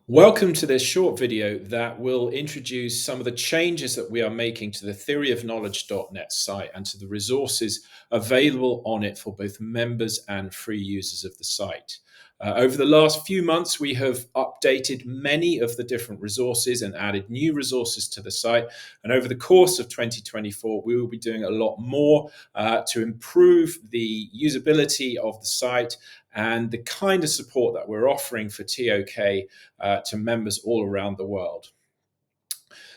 Welcome to this short video that will introduce some of the changes that we are making to the theoryofknowledge.net site and to the resources available on it for both members and free users of the site. Over the last few months, we have updated many of the different resources and added new resources to the site. And over the course of 2024, we will be doing a lot more to improve the usability of the site and the kind of support that we're offering for TOK to members all around the world.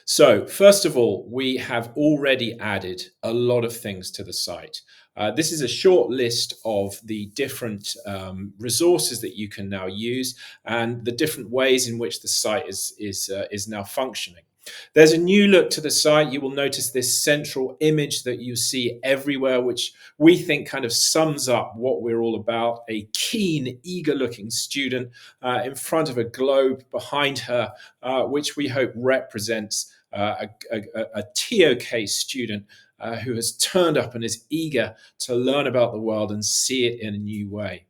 So, first of all, we have already added a lot of things to the site. This is a short list of the different resources that you can now use and the different ways in which the site is now functioning. There's a new look to the site. You will notice this central image that you see everywhere, which we think kind of sums up what we're all about. A keen, eager-looking student in front of a globe behind her, which we hope represents a TOK student who has turned up and is eager to learn about the world and see it in a new way.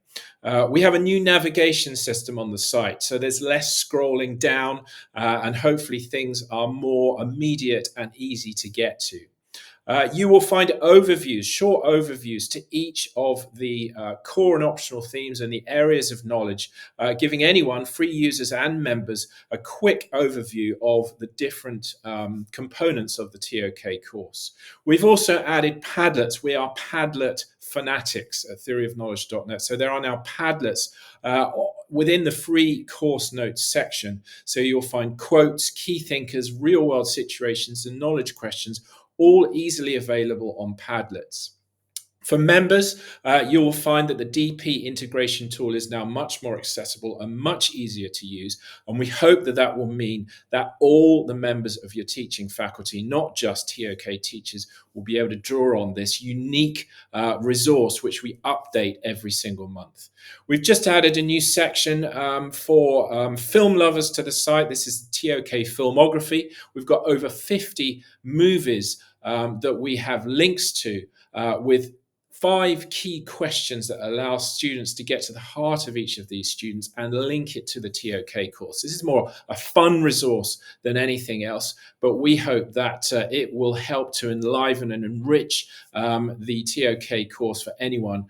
We have a new navigation system on the site, so there's less scrolling down and hopefully things are more immediate and easy to get to. You will find overviews, short overviews to each of the core and optional themes and the areas of knowledge, giving anyone, free users and members, a quick overview of the different components of the TOK course. We've also added Padlets. We are Padlet fanatics at theoryofknowledge.net. So there are now Padlets within the free course notes section. So you'll find quotes, key thinkers, real world situations, and knowledge questions, all easily available on Padlets. For members, you will find that the DP integration tool is now much more accessible and much easier to use. And we hope that that will mean that all the members of your teaching faculty, not just TOK teachers, will be able to draw on this unique resource, which we update every single month. We've just added a new section for film lovers to the site. This is the TOK filmography. We've got over 50 movies that we have links to with 5 key questions that allow students to get to the heart of each of these students and link it to the TOK course. This is more a fun resource than anything else, but we hope that it will help to enliven and enrich the TOK course for anyone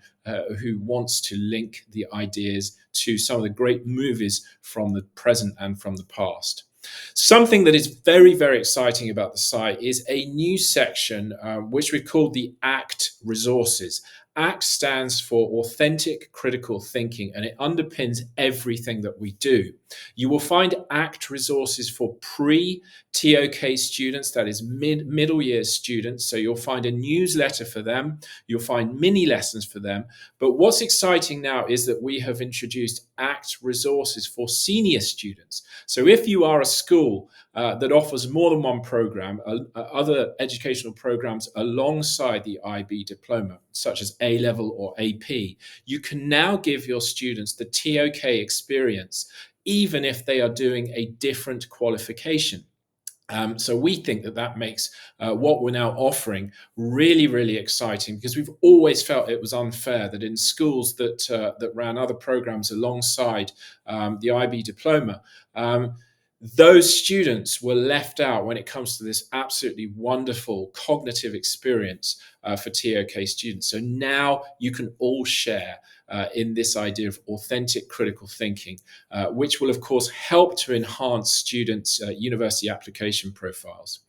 who wants to link the ideas to some of the great movies from the present and from the past. Something that is very, very exciting about the site is a new section which we've called the ACT resources. ACT stands for Authentic Critical Thinking, and it underpins everything that we do. You will find ACT resources for pre-TOK students, that is middle year students. So you'll find a newsletter for them. You'll find mini lessons for them. But what's exciting now is that we have introduced ACT resources for senior students. So if you are a school that offers more than one program, other educational programs alongside the IB diploma, such as A-level or AP, you can now give your students the TOK experience, even if they are doing a different qualification. So we think that that makes what we're now offering really, really exciting, because we've always felt it was unfair that in schools that ran other programs alongside the IB diploma, those students were left out when it comes to this absolutely wonderful cognitive experience for TOK students. So now you can all share in this idea of authentic critical thinking, which will, of course, help to enhance students' university application profiles.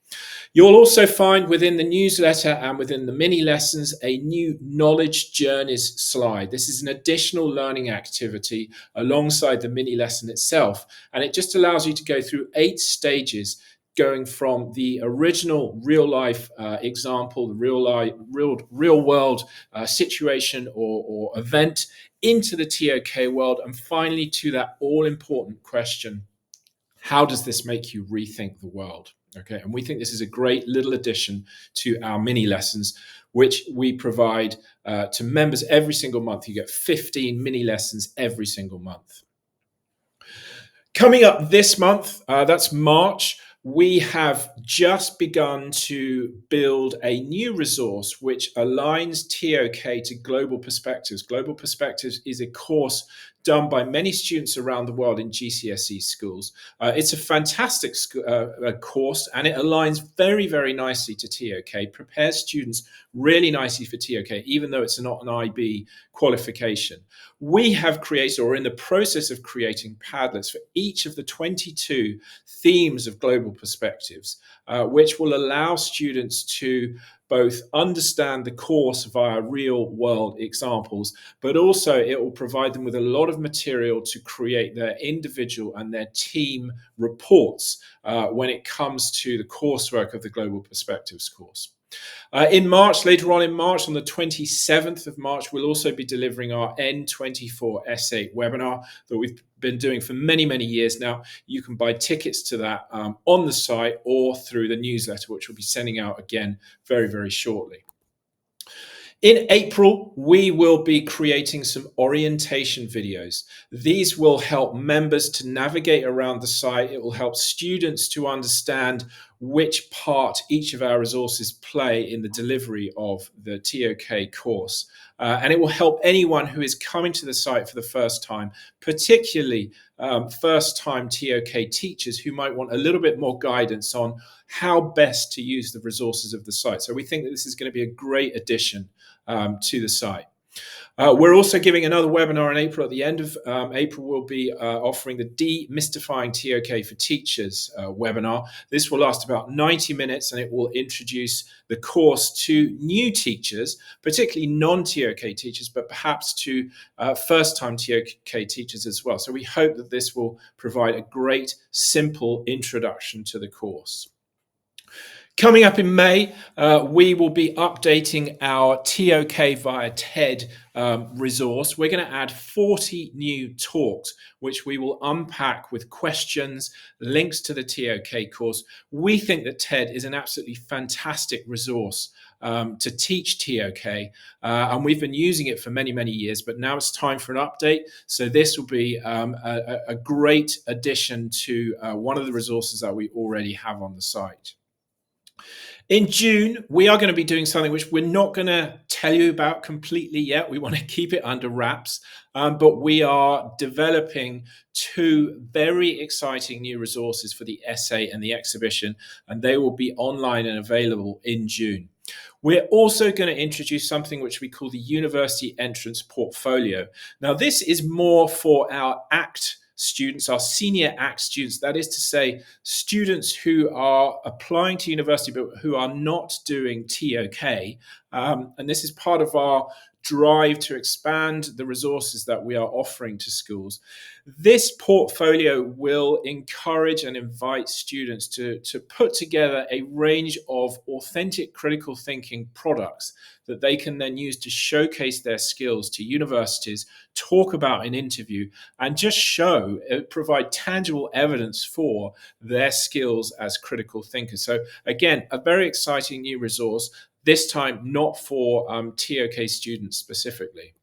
You'll also find within the newsletter and within the mini lessons a new knowledge journeys slide. This is an additional learning activity alongside the mini lesson itself, and it just allows you to go through 8 stages, going from the original real life example, the real world situation or event, into the TOK world, and finally to that all important question: how does this make you rethink the world? Okay, and we think this is a great little addition to our mini lessons, which we provide to members every single month. You get 15 mini lessons every single month. Coming up this month, that's March, we have just begun to build a new resource which aligns TOK to Global Perspectives. Global Perspectives is a course done by many students around the world in GCSE schools. It's a fantastic course, and it aligns very, very nicely to TOK, prepares students really nicely for TOK, even though it's not an IB qualification. We have created, or are in the process of creating, Padlets for each of the 22 themes of global perspectives, which will allow students to both understand the course via real world examples, but also it will provide them with a lot of material to create their individual and their team reports when it comes to the coursework of the Global Perspectives course. In March, later on in March, on the 27th of March, we'll also be delivering our N24 S8 webinar that we've been doing for many, many years now. You can buy tickets to that on the site or through the newsletter, which we'll be sending out again very, very shortly. In April, we will be creating some orientation videos. These will help members to navigate around the site. It will help students to understand which part each of our resources play in the delivery of the TOK course. And it will help anyone who is coming to the site for the first time, particularly first-time TOK teachers who might want a little bit more guidance on how best to use the resources of the site. So we think that this is going to be a great addition to the site. We're also giving another webinar in April. At the end of April, we'll be offering the Demystifying TOK for Teachers webinar. This will last about 90 minutes, and it will introduce the course to new teachers, particularly non-TOK teachers, but perhaps to first-time TOK teachers as well. So we hope that this will provide a great, simple introduction to the course. Coming up in May, we will be updating our TOK via TED resource. We're going to add 40 new talks, which we will unpack with questions, links to the TOK course. We think that TED is an absolutely fantastic resource to teach TOK, and we've been using it for many, many years, but now it's time for an update. So this will be a great addition to one of the resources that we already have on the site. In June, we are going to be doing something which we're not going to tell you about completely yet. We want to keep it under wraps, but we are developing two very exciting new resources for the essay and the exhibition, and they will be online and available in June. We're also going to introduce something which we call the University Entrance Portfolio. Now, this is more for our ACT students, our senior ACT students, that is to say, students who are applying to university but who are not doing TOK. And this is part of our drive to expand the resources that we are offering to schools. This portfolio will encourage and invite students to put together a range of authentic critical thinking products that they can then use to showcase their skills to universities, talk about in interview, and just provide tangible evidence for their skills as critical thinkers. So again, a very exciting new resource, this time not for TOK students specifically.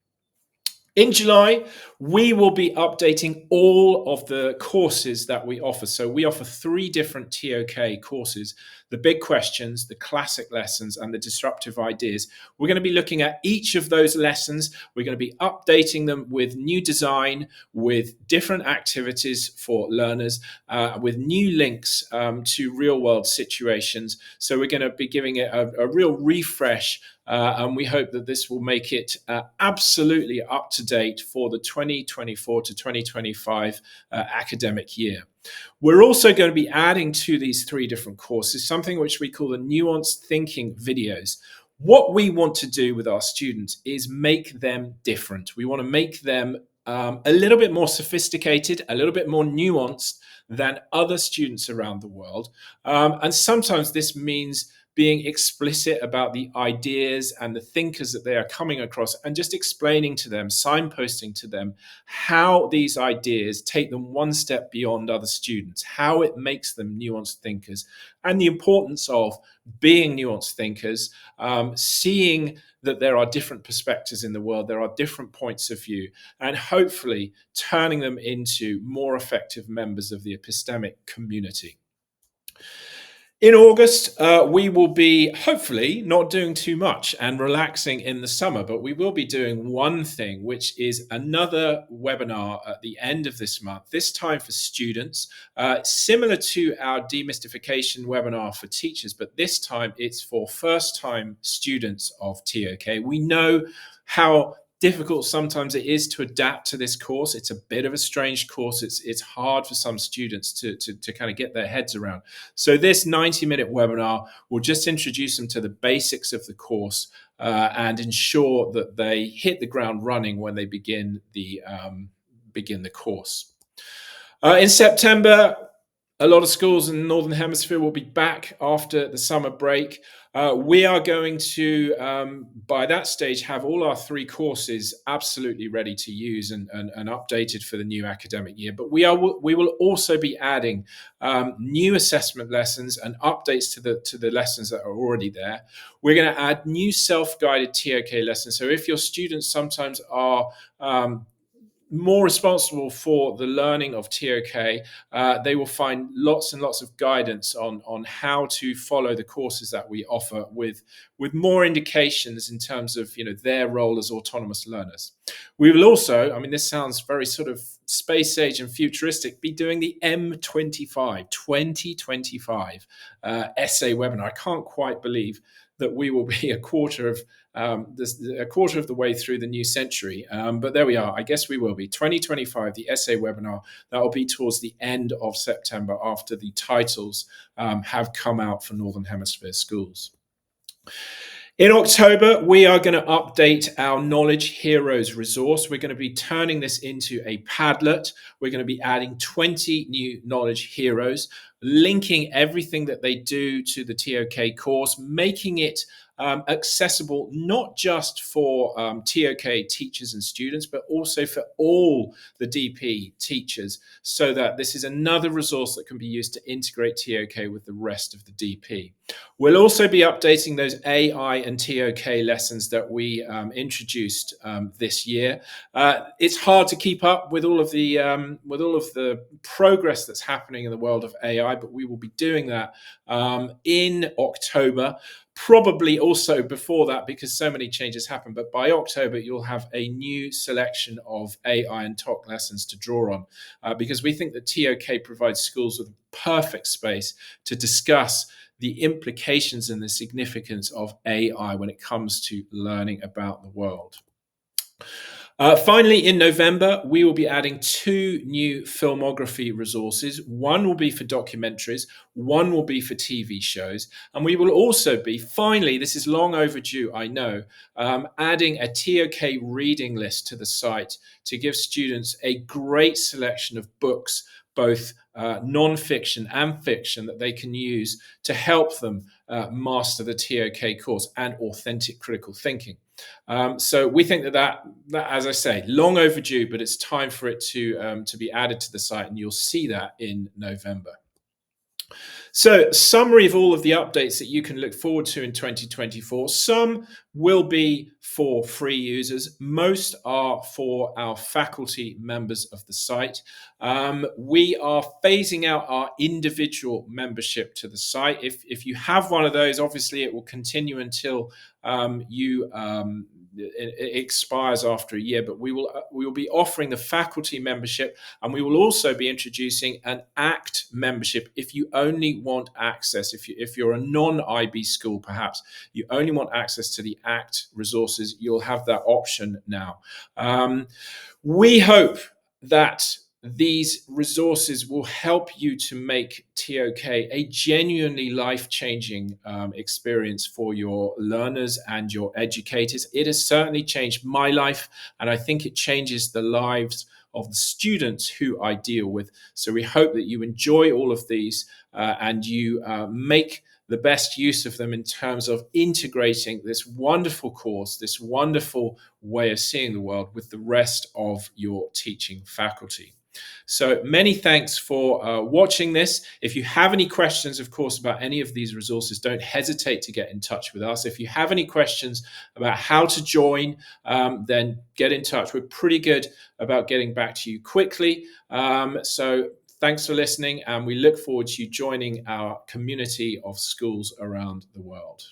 In July, we will be updating all of the courses that we offer. So we offer 3 different TOK courses: the big questions, the classic lessons, and the disruptive ideas. We're going to be looking at each of those lessons. We're going to be updating them with new design, with different activities for learners, with new links to real world situations. So we're going to be giving it a real refresh, and we hope that this will make it absolutely up to date for the 2024 to 2025 academic year. We're also going to be adding to these 3 different courses something which we call the nuanced thinking videos. What we want to do with our students is make them different. We want to make them a little bit more sophisticated, a little bit more nuanced than other students around the world. And sometimes this means being explicit about the ideas and the thinkers that they are coming across, and just explaining to them, signposting to them how these ideas take them one step beyond other students, how it makes them nuanced thinkers, and the importance of being nuanced thinkers, seeing that there are different perspectives in the world, there are different points of view, and hopefully turning them into more effective members of the epistemic community. In August, we will be hopefully not doing too much and relaxing in the summer, but we will be doing one thing, which is another webinar at the end of this month, this time for students, similar to our demystification webinar for teachers, but this time it's for first time students of TOK. We know how difficult sometimes it is to adapt to this course. It's a bit of a strange course. It's hard for some students to kind of get their heads around. So this 90-minute webinar will just introduce them to the basics of the course and ensure that they hit the ground running when they begin the course. In September, a lot of schools in the Northern Hemisphere will be back after the summer break. We are going to, by that stage, have all our 3 courses absolutely ready to use and updated for the new academic year. But we will also be adding new assessment lessons and updates to the lessons that are already there. We're going to add new self-guided TOK lessons. So if your students sometimes are more responsible for the learning of TOK, they will find lots and lots of guidance on how to follow the courses that we offer with more indications in terms of their role as autonomous learners. We will also, I mean, this sounds very sort of space age and futuristic, be doing the M25 2025 essay webinar. I can't quite believe that we will be a quarter of the way through the new century. But there we are. I guess we will be. 2025, the essay webinar, that will be towards the end of September after the titles have come out for Northern Hemisphere schools. In October, we are going to update our Knowledge Heroes resource. We're going to be turning this into a Padlet. We're going to be adding 20 new Knowledge Heroes, linking everything that they do to the TOK course, making it accessible not just for TOK teachers and students, but also for all the DP teachers, so that this is another resource that can be used to integrate TOK with the rest of the DP. We'll also be updating those AI and TOK lessons that we introduced this year. It's hard to keep up with all of the progress that's happening in the world of AI, but we will be doing that in October. Probably also before that, because so many changes happen. But by October, you'll have a new selection of AI and TOK lessons to draw on, because we think that TOK provides schools with a perfect space to discuss the implications and the significance of AI when it comes to learning about the world. Finally, in November, we will be adding 2 new filmography resources. One will be for documentaries, one will be for TV shows, and we will also be, finally, this is long overdue, I know, adding a TOK reading list to the site to give students a great selection of books, both non-fiction and fiction, that they can use to help them master the TOK course and authentic critical thinking. So we think that, as I say, long overdue, but it's time for it to be added to the site, and you'll see that in November. So, summary of all of the updates that you can look forward to in 2024. Some will be for free users. Most are for our faculty members of the site. We are phasing out our individual membership to the site. If you have one of those, obviously it will continue until it expires after a year, but we will be offering the faculty membership, and we will also be introducing an ACT membership if you only want access. If you're a non-IB school, perhaps you only want access to the ACT resources, you'll have that option now. We hope that these resources will help you to make TOK a genuinely life-changing experience for your learners and your educators. It has certainly changed my life, and I think it changes the lives of the students who I deal with. So we hope that you enjoy all of these and you make the best use of them in terms of integrating this wonderful course, this wonderful way of seeing the world with the rest of your teaching faculty. So many thanks for watching this. If you have any questions, of course, about any of these resources, don't hesitate to get in touch with us. If you have any questions about how to join, then get in touch. We're pretty good about getting back to you quickly. So Thanks for listening, and we look forward to you joining our community of schools around the world.